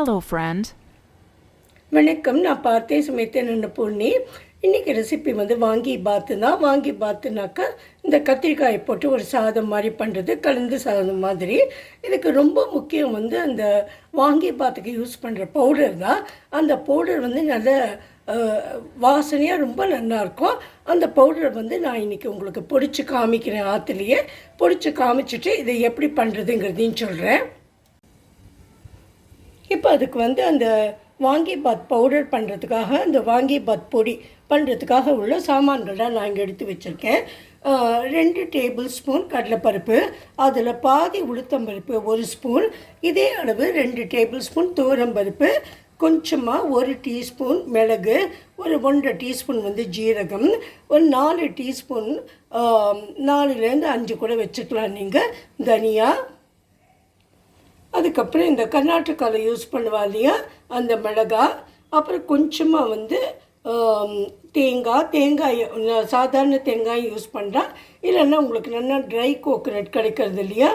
Hello, friend. வணக்கம். நான் பார்த்தே சமைத்தேன் பொண்ணி. இன்றைக்கி ரெசிபி வந்து வாங்கி பாத்துனாக்கா இந்த கத்திரிக்காயை போட்டு ஒரு சாதம் மாதிரி பண்ணுறது, கலந்து சாதம் மாதிரி. இதுக்கு ரொம்ப முக்கியம் வந்து அந்த வாங்கி பாத்துக்கு யூஸ் பண்ணுற பவுடர் தான். அந்த பவுடர் வந்து நல்ல வாசனையாக ரொம்ப நல்லாயிருக்கும். அந்த பவுடரை வந்து நான் இன்றைக்கி உங்களுக்கு பொடிச்சு காமிக்கிறேன். ஆற்றுலையே பொடிச்சு காமிச்சிட்டு இதை எப்படி பண்ணுறதுங்கிறதையும் சொல்கிறேன். இப்போ அதுக்கு வந்து அந்த வாங்கிபாத் பவுடர் பண்ணுறதுக்காக, அந்த வாங்கிபாத் பொடி பண்ணுறதுக்காக உள்ள சாமான்கள்லாம் நான் இங்கே எடுத்து வச்சுருக்கேன். 2 டேபிள் ஸ்பூன் கடலைப்பருப்பு, அதில் பாதி உளுத்தம்பருப்பு 1 ஸ்பூன், இதே அளவு 2 டேபிள் ஸ்பூன் துவரம்பருப்பு, கொஞ்சமாக 1 டீஸ்பூன் மிளகு, ஒரு 1.5 டீஸ்பூன் வந்து ஜீரகம், ஒரு 4 டீஸ்பூன் 4லேருந்து 5 கூட வச்சுக்கலாம் நீங்கள் தனியா. அதுக்கப்புறம் இந்த கர்நாடகாவில் யூஸ் பண்ணுவா இல்லையா அந்த மிளகாய், அப்புறம் கொஞ்சமாக வந்து தேங்காய் சாதாரண தேங்காய் யூஸ் பண்ணுறா, இல்லைன்னா உங்களுக்கு நல்லா ட்ரை கோகோனட் கிடைக்கிறது இல்லையா,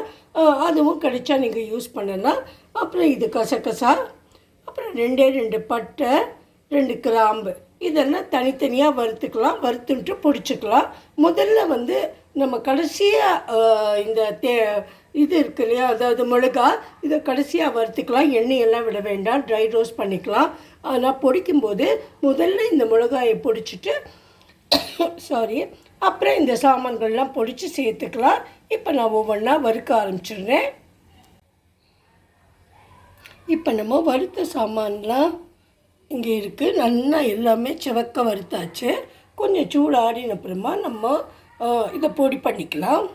அதுவும் கிடைச்சா நீங்கள் யூஸ் பண்ணலாம். அப்புறம் இது கசகசா, அப்புறம் 2 பட்டை, 2 கிராம்பு, இதெல்லாம் தனித்தனியாக வறுத்துக்கலாம். வறுத்துன்ட்டு பொடிச்சுக்கலாம். முதல்ல வந்து நம்ம கடைசியாக இந்த இது இருக்கு இல்லையா, அதாவது மிளகா, இதை கடைசியாக வறுத்துக்கலாம். எண்ணெயெல்லாம் விட வேண்டாம், ட்ரை ரோஸ்ட் பண்ணிக்கலாம். ஆனால் பொடிக்கும்போது முதல்ல இந்த மிளகாயை பொடிச்சிட்டு அப்புறம் இந்த சாமான்கள்லாம் பொடிச்சு சேர்த்துக்கலாம். இப்போ நான் ஒவ்வொன்றா வறுக்க ஆரம்பிச்சிடுறேன். இப்போ நம்ம வறுத்த சாமான்லாம் இங்கே இருக்குது. நல்லா எல்லாமே சிவக்க வறுத்தாச்சு. கொஞ்சம் சூடு ஆடின அப்புறமா நம்ம இதை பொடி பண்ணிக்கலாம்.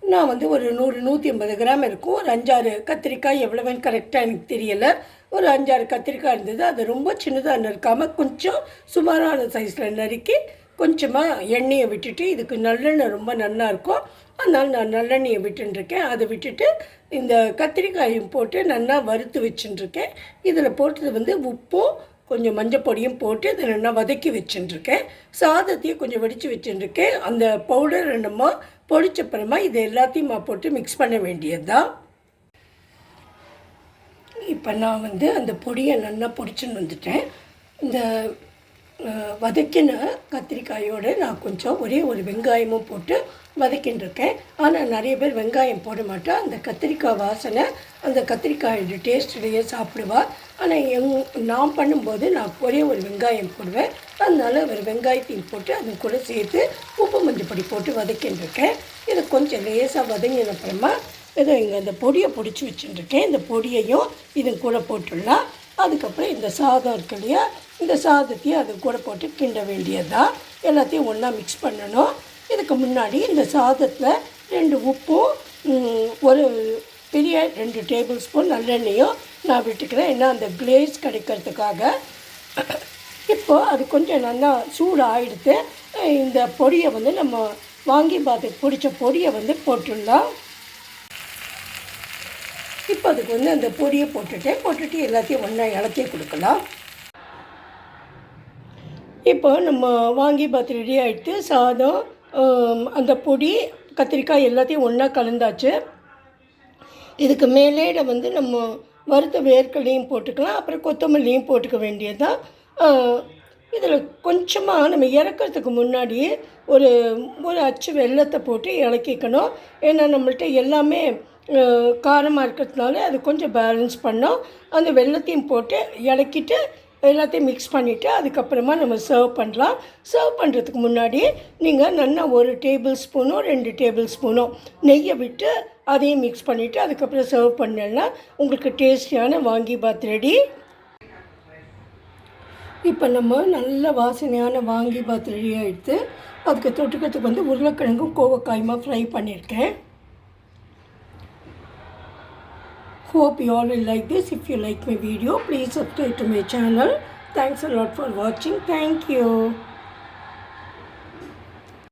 நான் வந்து ஒரு 100-150 கிராம் இருக்கும். ஒரு 5-6 கத்திரிக்காய், எவ்வளோவேன்னு கரெக்டாக எனக்கு தெரியலை, ஒரு 5-6 கத்திரிக்காய் இருந்தது. அது ரொம்ப சின்னதாக நறுக்காமல் கொஞ்சம் சுமாரான சைஸில் நறுக்கி கொஞ்சமாக எண்ணெயை விட்டுட்டு, இதுக்கு நல்லெண்ணெய் ரொம்ப நல்லாயிருக்கும், அதனால் நான் நல்லெண்ணெயை விட்டுருக்கேன். அதை விட்டுட்டு இந்த கத்திரிக்காயும் போட்டு நல்லா வறுத்து வச்சுட்டுருக்கேன். இதில் போட்டது வந்து உப்பும் கொஞ்சம் மஞ்சள் பொடியும் போட்டு இதை நல்லா வதக்கி வச்சுட்டுருக்கேன். சாதத்தையும் கொஞ்சம் வடித்து வச்சுட்டுருக்கேன். அந்த பவுடர் நம்ம பொடிச்சப்புறமா இது எல்லாத்தையும் போட்டு மிக்ஸ் பண்ண வேண்டியது தான். இப்போ நான் வந்து அந்த பொடியை நல்லா பொடிச்சுன்னு வந்துட்டேன். இந்த வதக்கின கத்திரிக்காயோடு நான் கொஞ்சம் ஒரே ஒரு வெங்காயமும் போட்டு வதக்கின்னு இருக்கேன். ஆனால் நிறைய பேர் வெங்காயம் போட மாட்டேன். அந்த கத்திரிக்காய் வாசனை அந்த கத்திரிக்காயோட டேஸ்ட்லேயே சாப்பிடுவா. ஆனால் நான் பண்ணும்போது நான் ஒரே ஒரு வெங்காயம் போடுவேன். அதனால் ஒரு வெங்காயத்தையும் போட்டு அது கூட சேர்த்து உப்பு மஞ்சள் பொடி போட்டு வதக்கின்னு இருக்கேன். இதை கொஞ்சம் லேசாக வதங்கின அப்புறமா ஏதோ இங்கே அந்த பொடியை பொடிச்சு வச்சுட்டுருக்கேன். இந்த பொடியையும் இது கூட போட்டுடலாம். அதுக்கப்புறம் இந்த சாதம் இருக்கு இல்லையா, இந்த சாதத்தையும் அது கூட போட்டு கிண்ட வேண்டியதுதான். எல்லாத்தையும் ஒன்றா மிக்ஸ் பண்ணணும். இதுக்கு முன்னாடி இந்த சாதத்தில் 2 உப்பும் ஒரு பெரிய 2 டேபிள் ஸ்பூன் நல்லெண்ணெயும் நான் விட்டுக்கிறேன். ஏன்னா அந்த கிளேஸ் கிடைக்கிறதுக்காக. இப்போது அது கொஞ்சம் நல்லா சூடு ஆகிடுத்து. இந்த பொடியை வந்து நம்ம வாங்கி பார்த்து பிடிச்ச பொடியை வந்து போட்டுடலாம். இப்போ அதுக்கு வந்து அந்த பொடியை போட்டுட்டு எல்லாத்தையும் ஒன்றா இலக்கி கொடுக்கலாம். இப்போ நம்ம வாங்கி பார்த்து ரெடி ஆகிட்டு சாதம், அந்த பொடி, கத்திரிக்காய் எல்லாத்தையும் ஒன்றா கலந்தாச்சு. இதுக்கு மேலேட வந்து நம்ம வறுத்த வேர்க்கடலையும் போட்டுக்கலாம். அப்புறம் கொத்தமல்லியும் போட்டுக்க வேண்டியது தான். இதில் கொஞ்சமாக நம்ம இறக்கிறதுக்கு முன்னாடி ஒரு அச்சு வெல்லத்தை போட்டு இலக்கிக்கணும். ஏன்னா நம்மள்கிட்ட எல்லாமே காரமாக இருக்கிறதுனால அது கொஞ்சம் பேலன்ஸ் பண்ணோம். அந்த வெல்லத்தையும் போட்டு இலக்கிட்டு எல்லாத்தையும் மிக்ஸ் பண்ணிவிட்டு அதுக்கப்புறமா நம்ம சர்வ் பண்ணலாம். சர்வ் பண்ணுறதுக்கு முன்னாடி நீங்கள் நல்லா 1 டேபிள் ஸ்பூனோ 2 டேபிள் ஸ்பூனோ நெய்யை விட்டு அதையும் மிக்ஸ் பண்ணிவிட்டு அதுக்கப்புறம் சர்வ் பண்ணலாம். உங்களுக்கு டேஸ்டியான வாங்கிபாத் ரெடி. இப்போ நம்ம நல்ல வாசனையான வாங்கிபாத் ரெடி ஆகிடுது. அதுக்கு தொட்டுக்கிறதுக்கு வந்து உருளைக்கிழங்கும் கோவக்காயுமா ஃப்ரை பண்ணியிருக்கேன். Hope you all will like this. If you like my video, please subscribe to my channel. Thanks a lot for watching. Thank you.